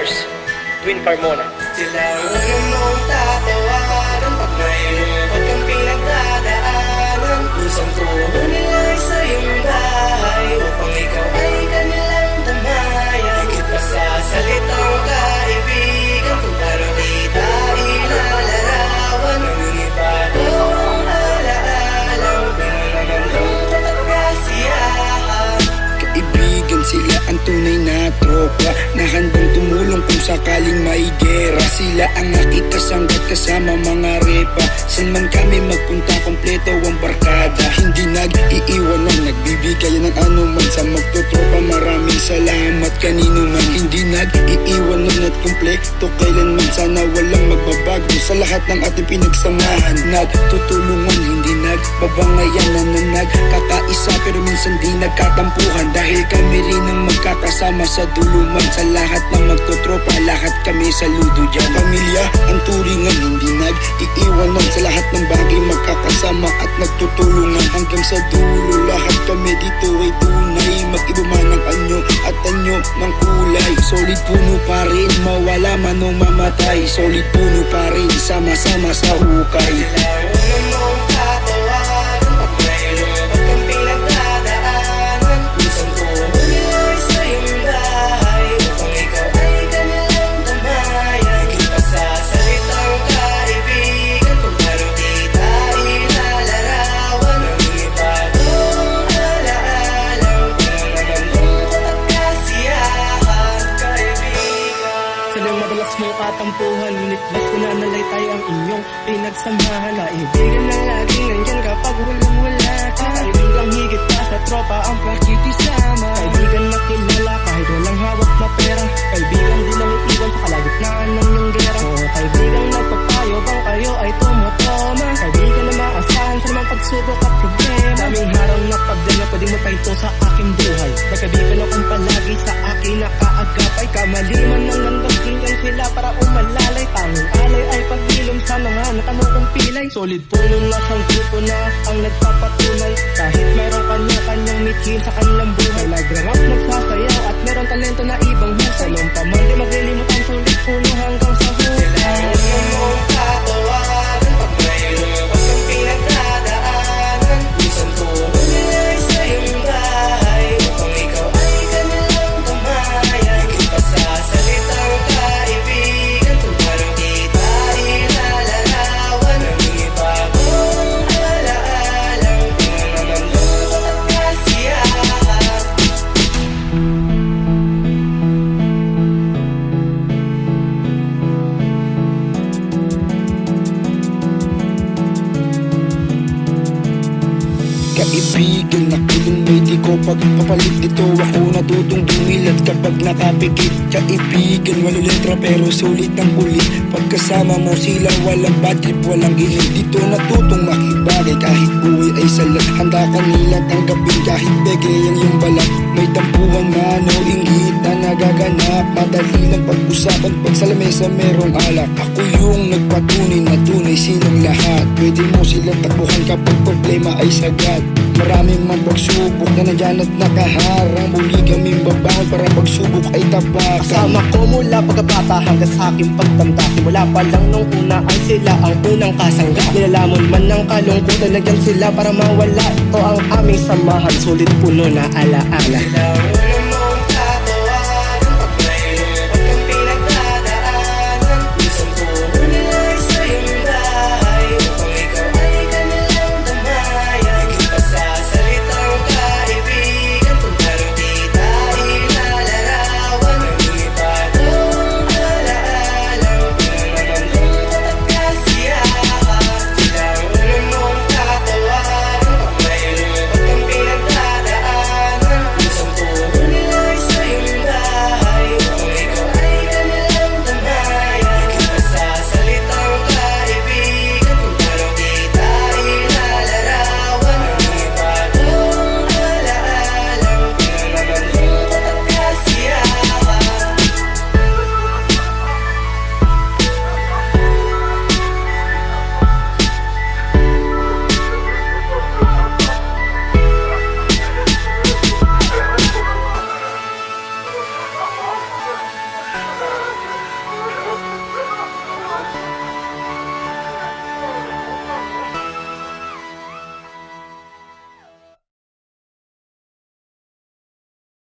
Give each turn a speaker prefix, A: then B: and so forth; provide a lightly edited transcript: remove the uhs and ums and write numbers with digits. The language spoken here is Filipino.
A: Mars, Twin Carmona.
B: Sila ang unang mong tatawagan pag mayroon kang pinagdadaanan. Kusang tuho nila ay sa iyong bahay upang ikaw ay kanilang damayan. Higit pa sa salitang kaibigan, kung paano kita ilalarawan. Nangingibago ang alaalang pinanganan lungkot at kasiyahan.
C: Kaibigan, sila ang tunay na tropa na handang tumulong kung sakaling may gera. Sila ang nakikasanggat kasama mga repa. San man kami magpunta, kompleto ang barkada. Hindi nag-iiwanan, nagbibigay ng anuman sa magtotropa. Maraming salamat kanino man. Hindi nag-iiwanan at kompleto kailanman. Sana walang magbabago sa lahat ng ating pinagsamahan. Nagtutulungan, hindi nagbabangayan na nagkakaisa, pero minsan di nagkatampuhan. Dahil kami rin ang magkakasama sa duluman. Sa lahat ng magtotropa, lahat kami saludo dyan. Pamilya ang turingan, hindi nag-iiwanan. Sa lahat ng bagay magkakasama at nagtutulungan. Hanggang sa dulo, lahat kami dito ay tunay. Mag-iba man ang anyo at anyo ng kulay. Solid puno pa rin, mawala man o mamatay. Solid puno pa rin, sama-sama sa hukay.
B: Sila ang unang mong tatawagan pag mayroon kang pinagdadaanan. Kusang tuho nila ay sa iyong bahay upang ikaw ay kanilang damayan. Higit pa sa salitang kaibigan, kung paano kita ilalarawan. Nangingibago ang alaalang pinanganan lungkot at kasiyahan. Kaibigan,
A: Silang madalas mo katampuhan, ngunit mas pinanalay tayo ang inyong pinagsamahan. Kaibigan na laging nandyan kapag walang-wala ka. Kaibigang higit pa sa tropa ang pakikisama. Kaibigan na kilala kahit walang hawak na pera. Kaibigan din ang iwan sa kalagitnaan ng iyong gera. Kaibigang nagpapayo bang kayo ay tumutoma. Kaibigan na maasahan sa mga pagsubok at problema. Daming harang na pagdala, pwedeng mapahito sa aking buhay. Nagkaibigan akong palagi sa akin nakaagapay. Kamaliman ng nandagkingan sila para umalalay. Tanging alay ay pag-ilom sa mga natanong kong pilay. Solid puno na siyang grupo na ang nagpapatunay. Kahit mayroong kanya-kanyang mithin sa kanilang buhay. Nagrarap, nagsasayaw at meron talento na ibang husay. Walang paman di maglilimutan, solid puno hanggang sa hukay.
B: sila ang unang mong tatawagan pag mayroon kang pinagdadaanan. Kusang tuho nila ay sa iyong bahay upang ikaw ay kanilang damayan. Higit pa sa salitang kaibigan, kung paano kita ilalarawan. Nangingibago ang alaalang pinanganan lungkot at kasiyahan.
C: Kaibigan, nakulong may di ko pagpapalit dito. Ako natutong dumilat kapag nakapikit. Kaibigan, walang letra pero sulit ang kulit. Pagkasama mo sila, walang bad trip, walang gilit. Dito natutong makibagay kahit buhay ay salat. Handa kanila tanggapin kahit bege ang iyong balat. May tampuhan man o inggit na nagaganap. Madali lang pag-usapan pag sa lamesa merong alak. Ako yung nagpatunay na tunay silang lahat. Pwede mo silang takbuhan kapag problema ay sagad. Maraming man pagsubok na nandyan at nakaharang. Muli kaming babangon para pagsubok ay tapakan.
A: Kasama ko mula pagkabata hanggang sa aking pagtanda. Simula pa lang nung una ay sila ang unang kasangga. Nilalamon man ng kalungkutan, nagyan sila para mawala. Ito ang aming samahan, sulit puno na alaala.
B: Sila ang